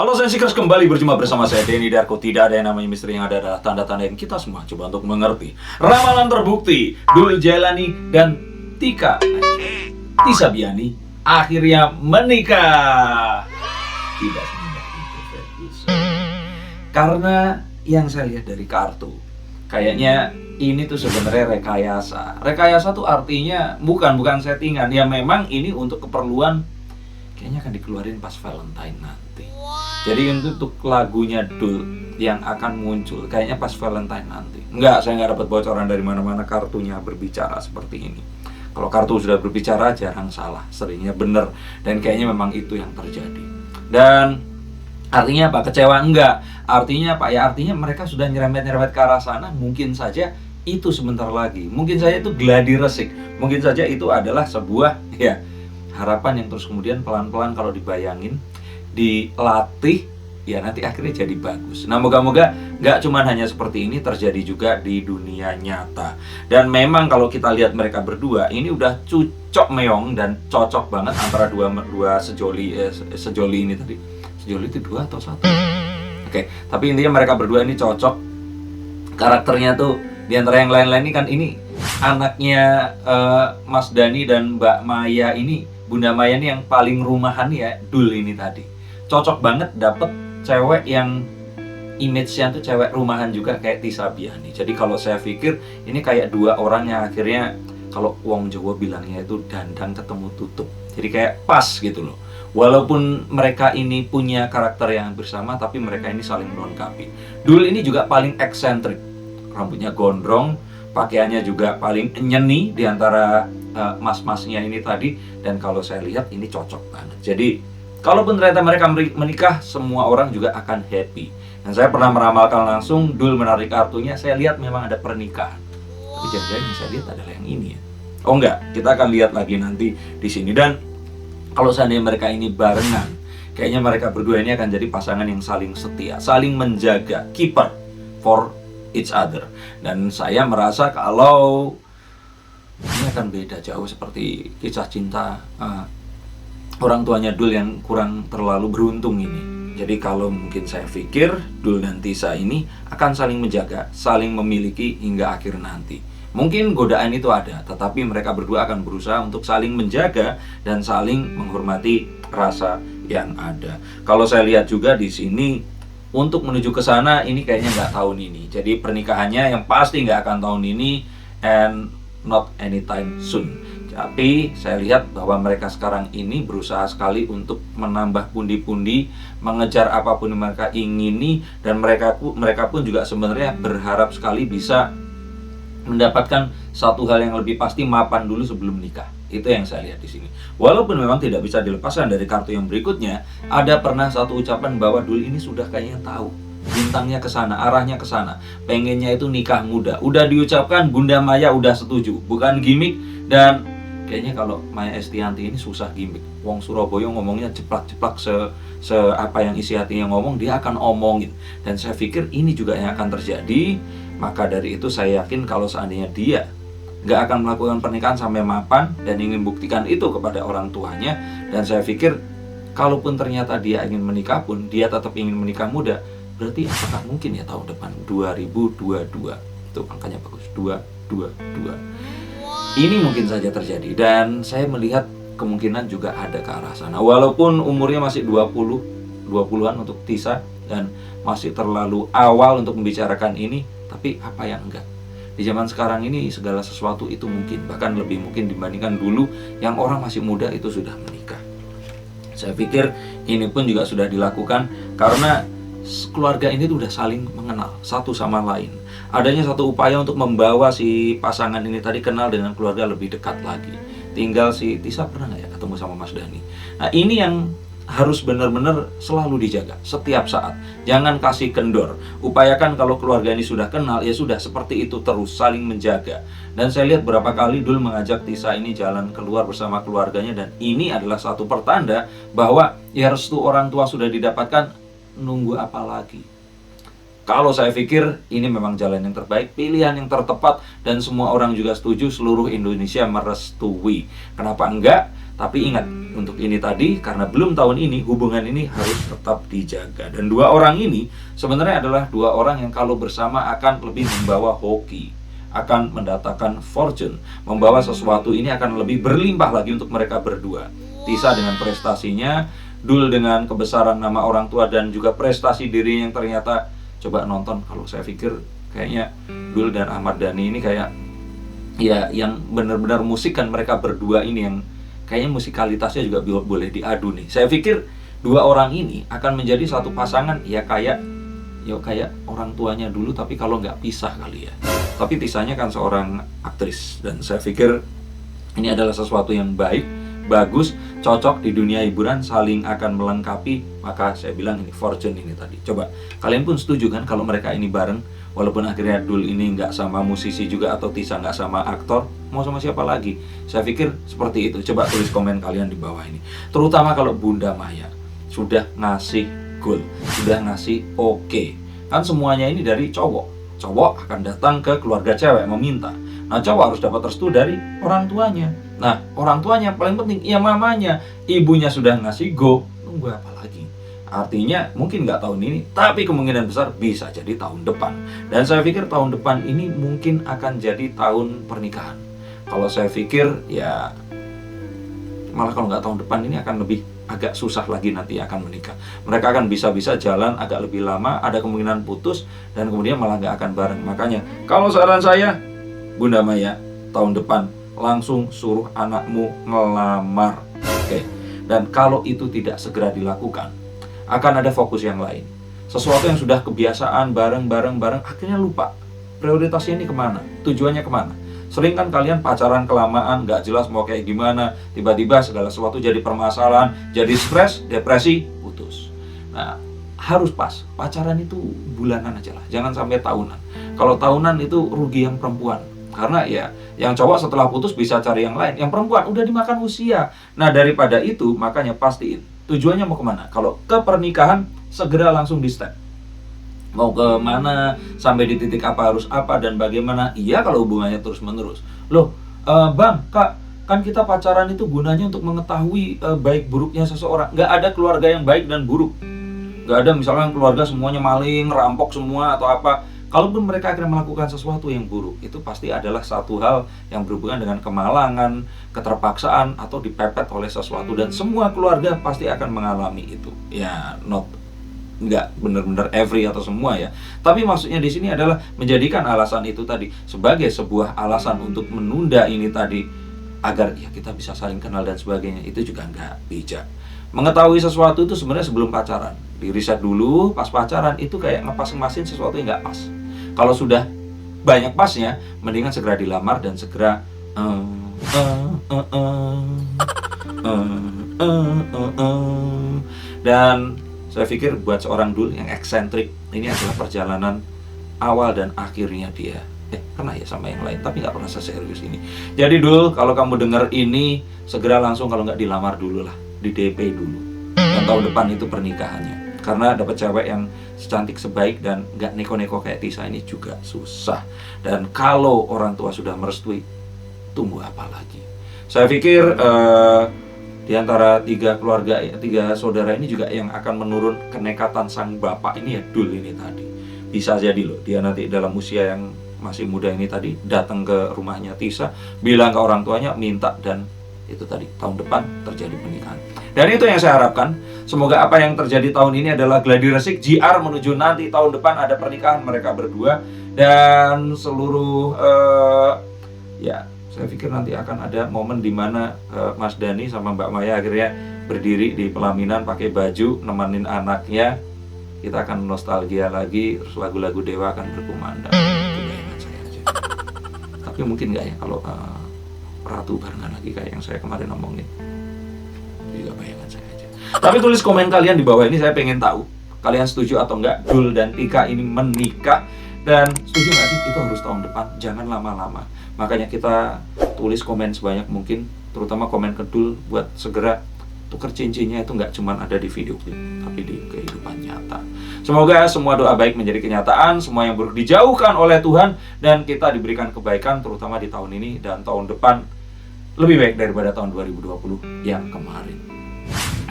Halo Sensikers, kembali berjumpa bersama saya Denny Darko. Tidak ada yang namanya misteri, yang ada adalah tanda-tanda yang kita semua coba untuk mengerti. Ramalan terbukti, Dul Jailani dan Tisa Biani akhirnya menikah. Tidak semudah itu, Ferguson. Karena yang saya lihat dari kartu, kayaknya ini tuh sebenarnya rekayasa. Rekayasa tuh artinya bukan settingan. Ya memang ini untuk keperluan, kayaknya akan dikeluarin pas Valentine nanti. Jadi untuk lagunya Dul yang akan muncul kayaknya pas Valentine nanti. Enggak, saya nggak dapat bocoran dari mana-mana, kartunya berbicara seperti ini. Kalau kartu sudah berbicara jarang salah, seringnya benar, dan kayaknya memang itu yang terjadi. Dan artinya apa? Kecewa? Enggak. Artinya apa? Ya artinya mereka sudah nyerempet-nyerempet ke arah sana. Mungkin saja itu sebentar lagi. Mungkin saja itu gladi resik. Mungkin saja itu adalah sebuah harapan yang terus kemudian pelan-pelan kalau dibayangin, dilatih, ya nanti akhirnya jadi bagus. Nah, moga-moga nggak cuma hanya seperti ini, terjadi juga di dunia nyata. Dan memang kalau kita lihat mereka berdua, ini udah cucok meong dan cocok banget antara dua sejoli ini tadi. Sejoli itu 2 atau 1? Oke, tapi intinya mereka berdua ini cocok. Karakternya tuh di antara yang lain-lain ini kan, ini anaknya Mas Dhani dan Mbak Maya ini, Bunda Maya ini yang paling rumahan ya, Dul ini tadi. Cocok banget dapet cewek yang image-nya tuh cewek rumahan juga kayak Tisa Biani. Jadi kalau saya pikir ini kayak dua orang yang akhirnya, kalau wong Jawa bilangnya itu dandang ketemu tutup. Jadi kayak pas gitu loh. Walaupun mereka ini punya karakter yang bersama, tapi mereka ini saling melengkapi. Dul ini juga paling eksentrik. Rambutnya gondrong, pakaiannya juga paling nyeni di antara mas-masnya ini tadi. Dan kalau saya lihat ini cocok banget. Jadi kalaupun ternyata mereka menikah, semua orang juga akan happy. Dan saya pernah meramalkan langsung, Dul menarik kartunya, saya lihat memang ada pernikahan. Tapi jangan-jangan yang saya lihat adalah yang ini ya. Oh enggak, kita akan lihat lagi nanti di sini. Dan kalau seandainya mereka ini barengan, kayaknya mereka berdua ini akan jadi pasangan yang saling setia, saling menjaga, keeper for each other. Dan saya merasa kalau ini akan beda jauh seperti kisah cinta orang tuanya Dul yang kurang terlalu beruntung ini. Jadi kalau mungkin saya pikir Dul dan Tisa ini akan saling menjaga, saling memiliki hingga akhir nanti. Mungkin godaan itu ada, tetapi mereka berdua akan berusaha untuk saling menjaga dan saling menghormati rasa yang ada. Kalau saya lihat juga di sini, untuk menuju ke sana ini kayaknya nggak tahun ini. Jadi pernikahannya yang pasti nggak akan tahun ini, and not anytime soon. Tapi saya lihat bahwa mereka sekarang ini berusaha sekali untuk menambah pundi-pundi, mengejar apapun yang mereka ingini, dan mereka pun juga sebenarnya berharap sekali bisa mendapatkan satu hal yang lebih pasti, mapan dulu sebelum nikah. Itu yang saya lihat di sini. Walaupun memang tidak bisa dilepaskan dari kartu yang berikutnya, ada pernah satu ucapan bahwa Dul ini sudah kayaknya tahu bintangnya ke sana, arahnya ke sana. Pengennya itu nikah muda. Udah diucapkan, Bunda Maya udah setuju, bukan gimmick. Dan kayaknya kalau Maya Estianty ini susah gimmick. Wong Surabaya ngomongnya ceplak-ceplak, se apa yang isi hatinya ngomong, dia akan omongin. Dan saya pikir ini juga yang akan terjadi. Maka dari itu saya yakin kalau seandainya dia nggak akan melakukan pernikahan sampai mapan dan ingin buktikan itu kepada orang tuanya. Dan saya pikir kalaupun ternyata dia ingin menikah pun, dia tetap ingin menikah muda. Berarti apakah mungkin ya tahun depan 2022? Itu angkanya bagus, 222. Ini mungkin saja terjadi, dan saya melihat kemungkinan juga ada ke arah sana. Walaupun umurnya masih 20-an untuk Tisa dan masih terlalu awal untuk membicarakan ini, tapi apa yang enggak? Di zaman sekarang ini segala sesuatu itu mungkin, bahkan lebih mungkin dibandingkan dulu yang orang masih muda itu sudah menikah. Saya pikir ini pun juga sudah dilakukan karena keluarga ini tuh udah saling mengenal satu sama lain. Adanya satu upaya untuk membawa si pasangan ini tadi kenal dengan keluarga lebih dekat lagi. Tinggal si Tisa pernah nggak ya ketemu sama Mas Dhani? Nah ini yang harus benar-benar selalu dijaga setiap saat. Jangan kasih kendor. Upayakan kalau keluarga ini sudah kenal, ya sudah seperti itu terus, saling menjaga. Dan saya lihat berapa kali Dul mengajak Tisa ini jalan keluar bersama keluarganya, dan ini adalah satu pertanda bahwa ya restu orang tua sudah didapatkan, nunggu apa lagi? Kalau saya pikir ini memang jalan yang terbaik, pilihan yang tertepat, dan semua orang juga setuju, seluruh Indonesia merestui. Kenapa enggak? Tapi ingat, untuk ini tadi, karena belum tahun ini, hubungan ini harus tetap dijaga. Dan dua orang ini sebenarnya adalah dua orang yang kalau bersama akan lebih membawa hoki, akan mendatangkan fortune, membawa sesuatu ini akan lebih berlimpah lagi untuk mereka berdua. Tisa dengan prestasinya, Dul dengan kebesaran nama orang tua dan juga prestasi diri yang ternyata, coba nonton, kalau saya pikir kayaknya Dul dan Ahmad Dhani ini kayak ya yang benar-benar musik kan mereka berdua ini yang kayaknya musikalitasnya juga boleh diadu nih. Saya pikir dua orang ini akan menjadi satu pasangan ya kayak orang tuanya dulu, tapi kalau nggak pisah kali ya. Tapi Tisanya kan seorang aktris dan saya pikir ini adalah sesuatu yang baik, bagus, cocok di dunia hiburan, saling akan melengkapi. Maka saya bilang ini fortune ini tadi. Coba kalian pun setuju kan kalau mereka ini bareng? Walaupun akhirnya Dul ini nggak sama musisi juga atau Tisa nggak sama aktor, mau sama siapa lagi? Saya pikir seperti itu. Coba tulis komen kalian di bawah ini. Terutama kalau Bunda Maya sudah ngasih goal, sudah ngasih oke. Kan semuanya ini dari cowok. Cowok akan datang ke keluarga cewek meminta. Nah, cowok harus dapat restu dari orang tuanya. Nah, orang tuanya paling penting, ya mamanya. Ibunya sudah ngasih go, tunggu apa lagi? Artinya mungkin nggak tahun ini, tapi kemungkinan besar bisa jadi tahun depan. Dan saya pikir tahun depan ini mungkin akan jadi tahun pernikahan. Kalau saya pikir ya malah kalau nggak tahun depan ini akan lebih agak susah lagi nanti akan menikah. Mereka akan bisa-bisa jalan agak lebih lama, ada kemungkinan putus dan kemudian malah nggak akan bareng. Makanya kalau saran saya, Bunda Maya, tahun depan langsung suruh anakmu ngelamar. Oke. Dan kalau itu tidak segera dilakukan, akan ada fokus yang lain. Sesuatu yang sudah kebiasaan bareng, akhirnya lupa prioritasnya ini kemana, tujuannya kemana. Sering kan kalian pacaran kelamaan, gak jelas mau kayak gimana, tiba-tiba segala sesuatu jadi permasalahan, jadi stres, depresi, putus. Nah, harus pas, pacaran itu bulanan aja lah, jangan sampai tahunan. Kalau tahunan itu rugi yang perempuan. Karena ya, yang cowok setelah putus bisa cari yang lain, yang perempuan udah dimakan usia. Nah, daripada itu, makanya pastiin tujuannya mau kemana. Kalau ke pernikahan, segera langsung di step. Mau ke mana, sampai di titik apa, harus apa, dan bagaimana. Iya kalau hubungannya terus menerus. Loh, Bang, Kak, kan kita pacaran itu gunanya untuk mengetahui baik buruknya seseorang. Nggak ada keluarga yang baik dan buruk. Nggak ada misalkan keluarga semuanya maling, rampok semua, atau apa. Kalaupun mereka akan melakukan sesuatu yang buruk, itu pasti adalah satu hal yang berhubungan dengan kemalangan, keterpaksaan, atau dipepet oleh sesuatu. Dan semua keluarga pasti akan mengalami itu. Ya, nggak benar-benar every atau semua ya. Tapi maksudnya di sini adalah menjadikan alasan itu tadi sebagai sebuah alasan untuk menunda ini tadi, agar ya kita bisa saling kenal dan sebagainya. Itu juga nggak bijak. Mengetahui sesuatu itu sebenarnya sebelum pacaran. Di riset dulu, pas pacaran itu kayak ngepas-ngepasin sesuatu yang nggak pas. Kalau sudah banyak pasnya, mendingan segera dilamar dan segera dan saya pikir buat seorang Dul yang eksentrik, ini adalah perjalanan awal dan akhirnya dia pernah ya sama yang lain, tapi nggak pernah seserius ini. Jadi Dul, kalau kamu dengar ini, segera langsung, kalau nggak dilamar dulu lah, di DP dulu. Dan tahun depan itu pernikahannya. Karena dapat cewek yang secantik, sebaik, dan nggak neko-neko kayak Tisa ini juga susah. Dan kalau orang tua sudah merestui, tunggu apa lagi? Saya pikir di antara tiga saudara ini juga yang akan menurun kenekatan sang bapak ini ya Dul ini tadi. Bisa jadi loh, dia nanti dalam usia yang masih muda ini tadi datang ke rumahnya Tisa, bilang ke orang tuanya, minta, dan itu tadi tahun depan terjadi pernikahan. Dan itu yang saya harapkan. Semoga apa yang terjadi tahun ini adalah gladi resik JR menuju nanti tahun depan ada pernikahan mereka berdua. Dan seluruh ya saya pikir nanti akan ada momen di mana Mas Dhani sama Mbak Maya akhirnya berdiri di pelaminan pakai baju nemenin anaknya. Kita akan nostalgia lagi, terus lagu-lagu Dewa akan berkumandang. Itu bayangan saya aja. Tapi mungkin nggak ya kalau Ratu barengan lagi kayak yang saya kemarin ngomongin. Juga bayangan saya aja. Tapi tulis komen kalian di bawah ini, saya pengen tahu kalian setuju atau enggak Dul dan Tika ini menikah. Dan setuju nggak sih itu harus tahun depan, jangan lama-lama. Makanya kita tulis komen sebanyak mungkin, terutama komen ke Dul buat segera tuker cincinnya. Itu nggak cuma ada di video klip, tapi di kehidupan nyata. Semoga semua doa baik menjadi kenyataan, semua yang buruk dijauhkan oleh Tuhan, dan kita diberikan kebaikan terutama di tahun ini dan tahun depan lebih baik daripada tahun 2020 yang kemarin.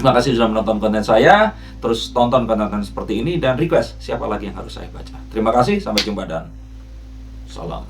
Terima kasih sudah menonton konten saya. Terus tonton konten seperti ini dan request siapa lagi yang harus saya baca. Terima kasih, sampai jumpa dan salam.